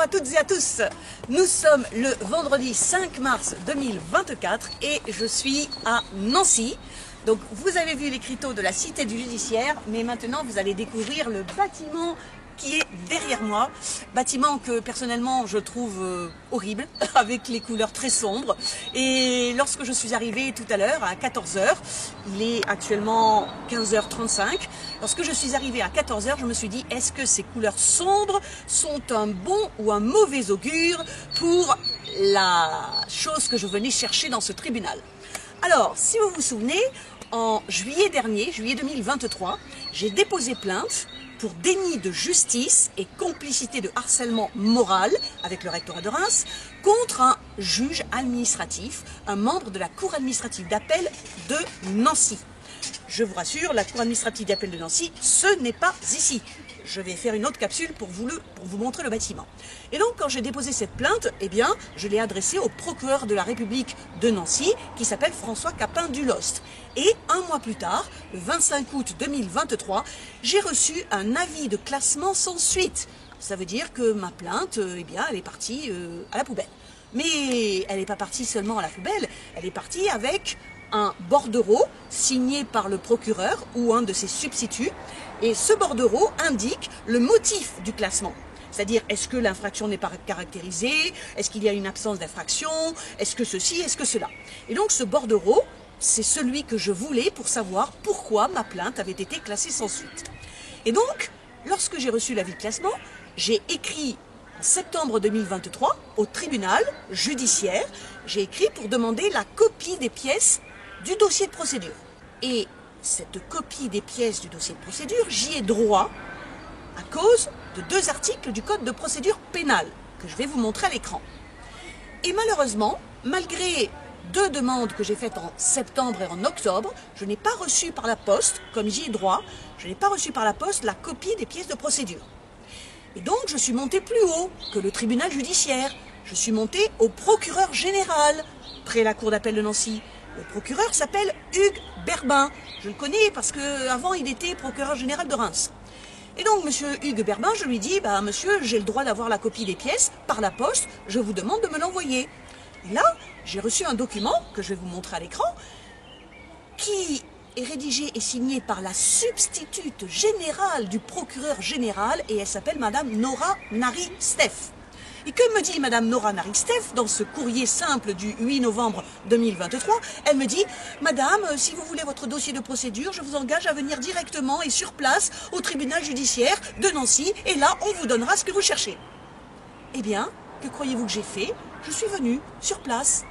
à toutes et à tous. Nous sommes le vendredi 5 mars 2024 et je suis à Nancy. Donc vous avez vu l'écriteau de la Cité du Judiciaire, mais maintenant vous allez découvrir le bâtiment qui est derrière moi. Bâtiment que personnellement je trouve horrible, avec les couleurs très sombres. Et lorsque je suis arrivée tout à l'heure à 14 h, il est actuellement 15h35, lorsque je suis arrivée à 14 h, je me suis dit, est-ce que ces couleurs sombres sont un bon ou un mauvais augure pour la chose que je venais chercher dans ce tribunal? Alors, si vous vous souvenez, en juillet dernier, juillet 2023, j'ai déposé plainte pour déni de justice et complicité de harcèlement moral avec le rectorat de Reims contre un juge administratif, un membre de la cour administrative d'appel de Nancy. Je vous rassure, la cour administrative d'appel de Nancy, ce n'est pas ici. Je vais faire une autre capsule pour vous montrer le bâtiment. Et donc, quand j'ai déposé cette plainte, eh bien, je l'ai adressée au procureur de la République de Nancy, qui s'appelle François Capin-Dulost. Et un mois plus tard, le 25 août 2023, j'ai reçu un avis de classement sans suite. Ça veut dire que ma plainte, eh bien, elle est partie à la poubelle. Mais elle n'est pas partie seulement à la poubelle, elle est partie avec un bordereau signé par le procureur ou un de ses substituts. Et ce bordereau indique le motif du classement. C'est-à-dire, est-ce que l'infraction n'est pas caractérisée? Est-ce qu'il y a une absence d'infraction? Est-ce que ceci? Est-ce que cela? Et donc ce bordereau, c'est celui que je voulais pour savoir pourquoi ma plainte avait été classée sans suite. Et donc, lorsque j'ai reçu l'avis de classement, j'ai écrit en septembre 2023 au tribunal judiciaire, j'ai écrit pour demander la copie des pièces du dossier de procédure. Et cette copie des pièces du dossier de procédure, j'y ai droit à cause de 2 articles du Code de procédure pénale que je vais vous montrer à l'écran. Et malheureusement, malgré 2 demandes que j'ai faites en septembre et en octobre, je n'ai pas reçu par la poste, comme j'y ai droit, je n'ai pas reçu par la poste la copie des pièces de procédure. Et donc je suis montée plus haut que le tribunal judiciaire. Je suis montée au procureur général, près la cour d'appel de Nancy. Le procureur s'appelle Hugues Berbin. Je le connais parce qu'avant il était procureur général de Reims. Et donc monsieur Hugues Berbin, je lui dis, monsieur, j'ai le droit d'avoir la copie des pièces par la poste, je vous demande de me l'envoyer. Et là, j'ai reçu un document que je vais vous montrer à l'écran, qui est rédigé et signé par la substitute générale du procureur général, et elle s'appelle Madame Nora Nari-Steph. Et que me dit Madame Nora Nari-Steph dans ce courrier simple du 8 novembre 2023? Elle me dit, Madame, si vous voulez votre dossier de procédure, je vous engage à venir directement et sur place au tribunal judiciaire de Nancy, et là, on vous donnera ce que vous cherchez. Eh bien, que croyez-vous que j'ai fait? Je suis venue sur place.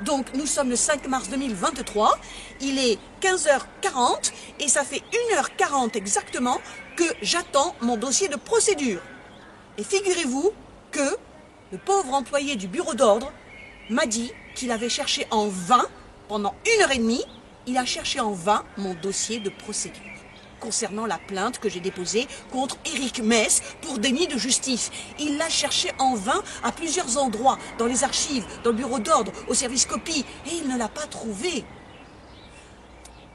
Donc, nous sommes le 5 mars 2023, il est 15h40, et ça fait 1h40 exactement que j'attends mon dossier de procédure. Et figurez-vous que le pauvre employé du bureau d'ordre m'a dit qu'il avait cherché en vain, pendant 1h30, il a cherché en vain mon dossier de procédure concernant la plainte que j'ai déposée contre Éric Mess pour déni de justice. Il l'a cherché en vain à plusieurs endroits, dans les archives, dans le bureau d'ordre, au service copie, et il ne l'a pas trouvé.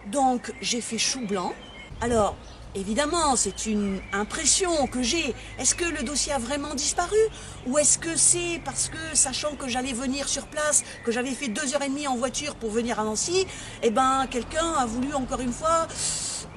Donc j'ai fait chou blanc. Alors, évidemment, c'est une impression que j'ai. Est-ce que le dossier a vraiment disparu? Ou est-ce que c'est parce que, sachant que j'allais venir sur place, que j'avais fait 2h30 en voiture pour venir à Nancy, eh ben, quelqu'un a voulu encore une fois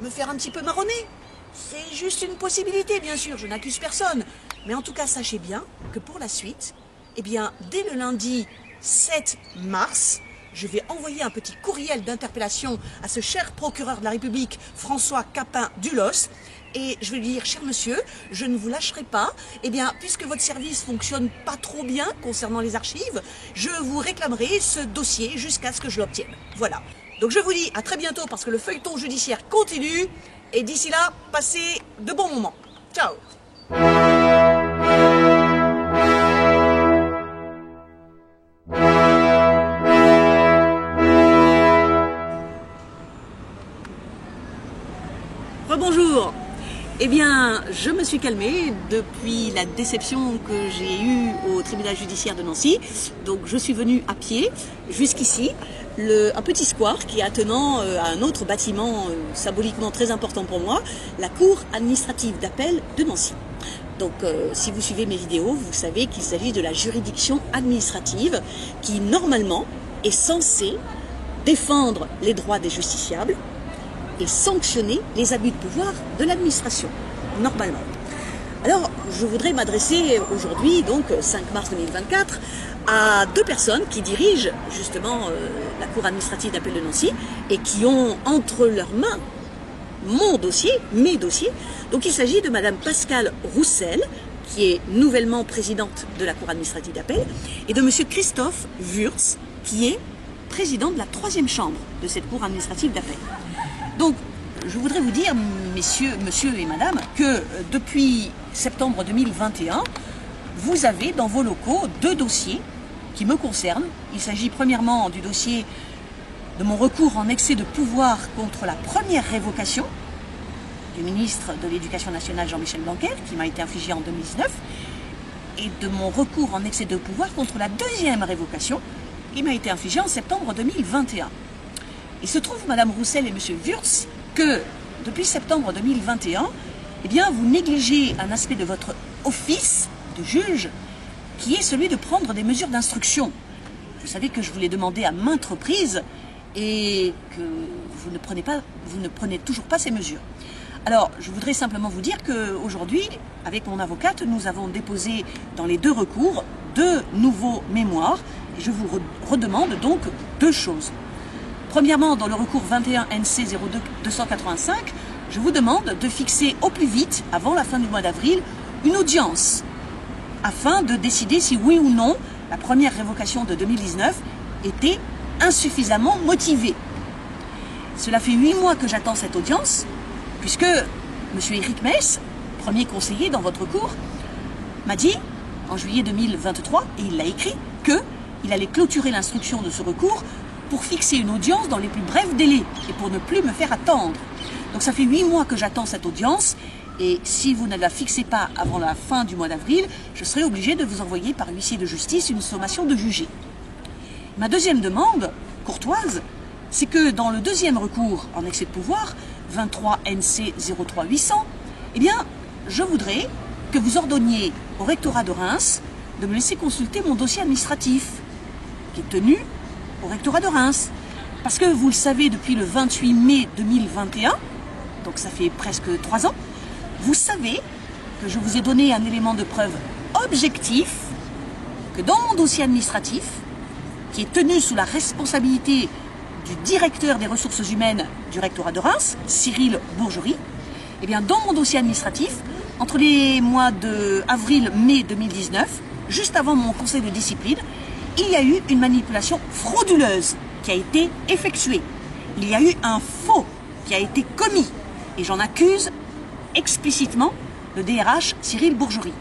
me faire un petit peu marronner? C'est juste une possibilité, bien sûr, je n'accuse personne. Mais en tout cas, sachez bien que pour la suite, eh bien, dès le lundi 7 mars, je vais envoyer un petit courriel d'interpellation à ce cher procureur de la République, François Capin-Dulost, et je vais lui dire, cher monsieur, je ne vous lâcherai pas, eh bien, puisque votre service fonctionne pas trop bien concernant les archives, je vous réclamerai ce dossier jusqu'à ce que je l'obtienne. Voilà. Donc je vous dis à très bientôt parce que le feuilleton judiciaire continue, et d'ici là, passez de bons moments. Ciao! Rebonjour. Eh bien, je me suis calmée depuis la déception que j'ai eue au tribunal judiciaire de Nancy. Donc, je suis venue à pied jusqu'ici, un petit square qui est attenant à un autre bâtiment symboliquement très important pour moi, la cour administrative d'appel de Nancy. Donc si vous suivez mes vidéos, vous savez qu'il s'agit de la juridiction administrative qui normalement est censée défendre les droits des justiciables et sanctionner les abus de pouvoir de l'administration, normalement. Alors, je voudrais m'adresser aujourd'hui, donc 5 mars 2024, à 2 personnes qui dirigent justement la Cour administrative d'appel de Nancy et qui ont entre leurs mains mon dossier, mes dossiers. Donc il s'agit de Madame Pascale Roussel, qui est nouvellement présidente de la Cour administrative d'appel, et de Monsieur Christophe Wurtz, qui est président de la 3e chambre de cette Cour administrative d'appel. Donc, je voudrais vous dire, monsieur et madame, que depuis septembre 2021, vous avez dans vos locaux 2 dossiers qui me concernent. Il s'agit premièrement du dossier de mon recours en excès de pouvoir contre la première révocation du ministre de l'Éducation nationale Jean-Michel Blanquer, qui m'a été infligée en 2019, et de mon recours en excès de pouvoir contre la 2e révocation, qui m'a été infligée en septembre 2021. Il se trouve, Madame Roussel et Monsieur Wurtz, que depuis septembre 2021, eh bien, vous négligez un aspect de votre office de juge, qui est celui de prendre des mesures d'instruction. Vous savez que je vous l'ai demandé à maintes reprises et que vous ne prenez toujours pas ces mesures. Alors, je voudrais simplement vous dire qu'aujourd'hui, avec mon avocate, nous avons déposé dans les 2 recours 2 nouveaux mémoires et je vous redemande donc 2 choses. Premièrement, dans le recours 21 NC 02-285, je vous demande de fixer au plus vite, avant la fin du mois d'avril, une audience afin de décider si oui ou non la première révocation de 2019 était insuffisamment motivée. Cela fait 8 mois que j'attends cette audience, puisque M. Éric Mess, premier conseiller dans votre cours, m'a dit, en juillet 2023, et il l'a écrit, qu'il allait clôturer l'instruction de ce recours pour fixer une audience dans les plus brefs délais et pour ne plus me faire attendre. Donc ça fait 8 mois que j'attends cette audience, et si vous ne la fixez pas avant la fin du mois d'avril, je serai obligé de vous envoyer par huissier de justice une sommation de jugé. Ma deuxième demande, courtoise, c'est que dans le 2e recours en excès de pouvoir, 23 NC 03800, eh bien, je voudrais que vous ordonniez au rectorat de Reims de me laisser consulter mon dossier administratif, qui est tenu au rectorat de Reims. Parce que vous le savez, depuis le 28 mai 2021, donc ça fait presque 3 ans, vous savez que je vous ai donné un élément de preuve objectif, que dans mon dossier administratif, qui est tenu sous la responsabilité du directeur des ressources humaines du rectorat de Reims, Cyril Bourgerie, eh bien dans mon dossier administratif, entre les mois de avril-mai 2019, juste avant mon conseil de discipline, il y a eu une manipulation frauduleuse qui a été effectuée. Il y a eu un faux qui a été commis. Et j'en accuse explicitement le DRH Cyril Bourgerie.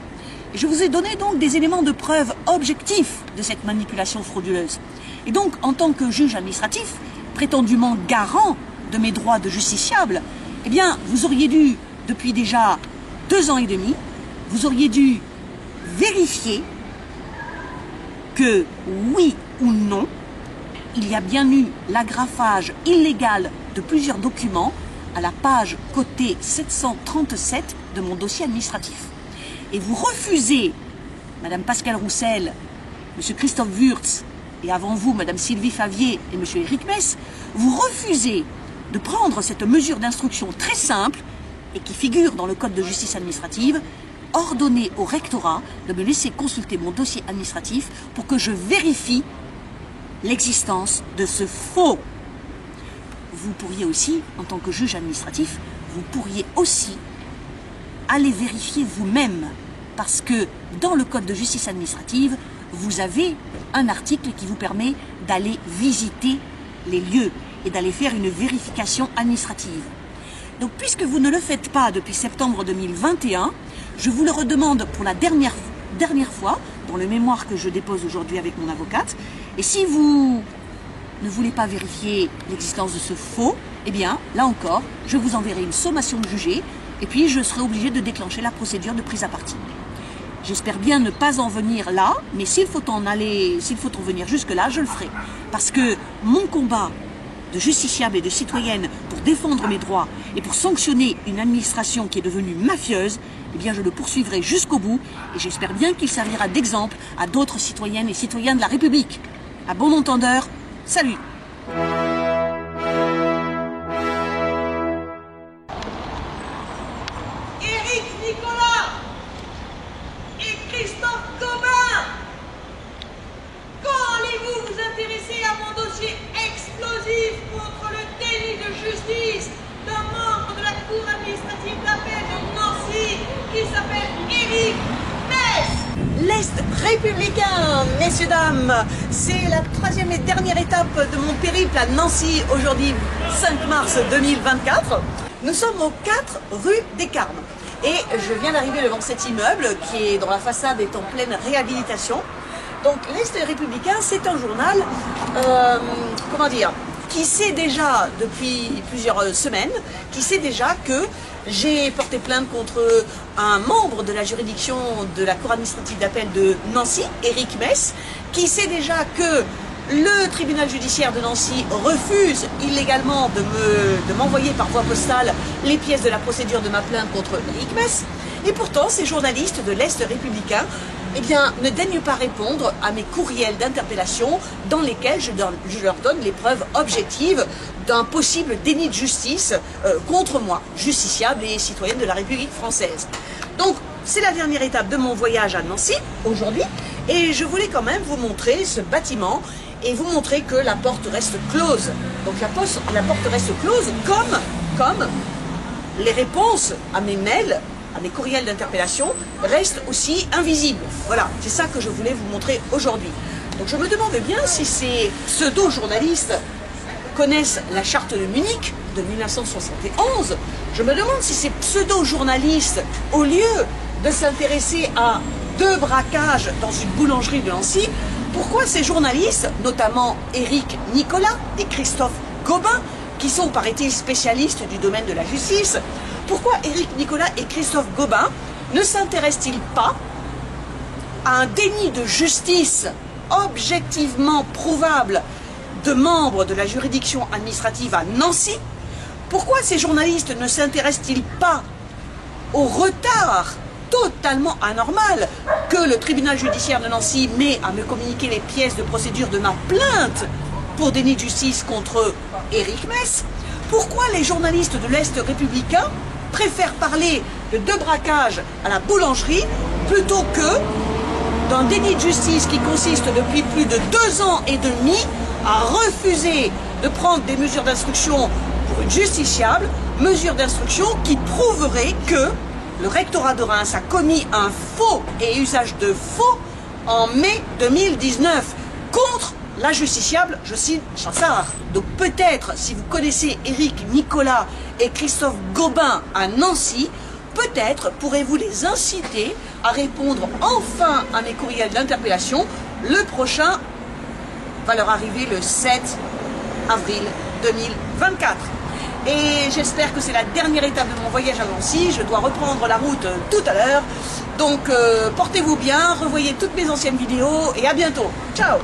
Et je vous ai donné donc des éléments de preuve objectifs de cette manipulation frauduleuse. Et donc, en tant que juge administratif, prétendument garant de mes droits de justiciable, eh bien, vous auriez dû, depuis déjà 2 ans et demi, vous auriez dû vérifier que, oui ou non, il y a bien eu l'agrafage illégal de plusieurs documents à la page cotée 737 de mon dossier administratif. Et vous refusez, Madame Pascale Roussel, Monsieur Christophe Wurtz, et avant vous, Madame Sylvie Favier et Monsieur Éric Mess, vous refusez de prendre cette mesure d'instruction très simple et qui figure dans le Code de justice administrative, ordonner au rectorat de me laisser consulter mon dossier administratif pour que je vérifie l'existence de ce faux. Vous pourriez aussi, en tant que juge administratif, vous pourriez aussi aller vérifier vous-même, parce que dans le Code de justice administrative, vous avez un article qui vous permet d'aller visiter les lieux et d'aller faire une vérification administrative. Donc, puisque vous ne le faites pas depuis septembre 2021, je vous le redemande pour la dernière fois, dans le mémoire que je dépose aujourd'hui avec mon avocate. Et si vous ne voulez pas vérifier l'existence de ce faux, eh bien, là encore, je vous enverrai une sommation de jugé, et puis je serai obligé de déclencher la procédure de prise à partie. J'espère bien ne pas en venir là, mais s'il faut en venir jusque-là, je le ferai. Parce que mon combat de justiciable et de citoyenne pour défendre mes droits et pour sanctionner une administration qui est devenue mafieuse, eh bien je le poursuivrai jusqu'au bout et j'espère bien qu'il servira d'exemple à d'autres citoyennes et citoyens de la République. À bon entendeur, salut! Éric Nicolas et Christophe Gobin, quand allez-vous vous intéresser à mon dossier explosif contre le délit de justice d'un membre de la Cour administrative d'appel de Nancy qui s'appelle Éric Mess? L'Est républicain, messieurs, dames, c'est la troisième et dernière étape de mon périple à Nancy, aujourd'hui 5 mars 2024. Nous sommes au 4 rue des Carmes et je viens d'arriver devant cet immeuble qui est dans la façade est en pleine réhabilitation. Donc l'Est républicain, c'est un journal, qui sait déjà depuis plusieurs semaines, qui sait déjà que j'ai porté plainte contre un membre de la juridiction de la Cour administrative d'appel de Nancy, Éric Mess, qui sait déjà que le tribunal judiciaire de Nancy refuse illégalement de m'envoyer par voie postale les pièces de la procédure de ma plainte contre Éric Mess. Et pourtant, ces journalistes de l'Est républicain ne daignent pas répondre à mes courriels d'interpellation dans lesquels je leur donne les preuves objectives d'un possible déni de justice contre moi, justiciable et citoyenne de la République française. Donc, c'est la dernière étape de mon voyage à Nancy, aujourd'hui, et je voulais quand même vous montrer ce bâtiment et vous montrer que la porte reste close. Donc la porte reste close comme les réponses à mes mails, à mes courriels d'interpellation restent aussi invisibles. Voilà, c'est ça que je voulais vous montrer aujourd'hui. Donc je me demande bien si ces pseudo-journalistes connaissent la charte de Munich de 1971. Je me demande si ces pseudo-journalistes, au lieu de s'intéresser à 2 braquages dans une boulangerie de Nancy, pourquoi ces journalistes, notamment Éric Nicolas et Christophe Gobin, qui sont, paraît-il, spécialistes du domaine de la justice, pourquoi Éric Nicolas et Christophe Gobin ne s'intéressent-ils pas à un déni de justice objectivement prouvable de membres de la juridiction administrative à Nancy? Pourquoi ces journalistes ne s'intéressent-ils pas au retard totalement anormal que le tribunal judiciaire de Nancy met à me communiquer les pièces de procédure de ma plainte pour déni de justice contre Éric Mess? Pourquoi les journalistes de l'Est républicain préfèrent parler de 2 braquages à la boulangerie plutôt que d'un déni de justice qui consiste depuis plus de 2 ans et demi à refuser de prendre des mesures d'instruction pour une justiciable, mesures d'instruction qui prouveraient que le rectorat de Reims a commis un faux et usage de faux en mai 2019 contre la justiciable Jocelyne Chassard. Donc peut-être, si vous connaissez Éric Nicolas et Christophe Gobin à Nancy, peut-être pourrez-vous les inciter à répondre enfin à mes courriels d'interpellation. Le prochain va leur arriver le 7 avril 2024. Et j'espère que c'est la dernière étape de mon voyage à Nancy. Je dois reprendre la route tout à l'heure. Donc portez-vous bien, revoyez toutes mes anciennes vidéos et à bientôt. Ciao!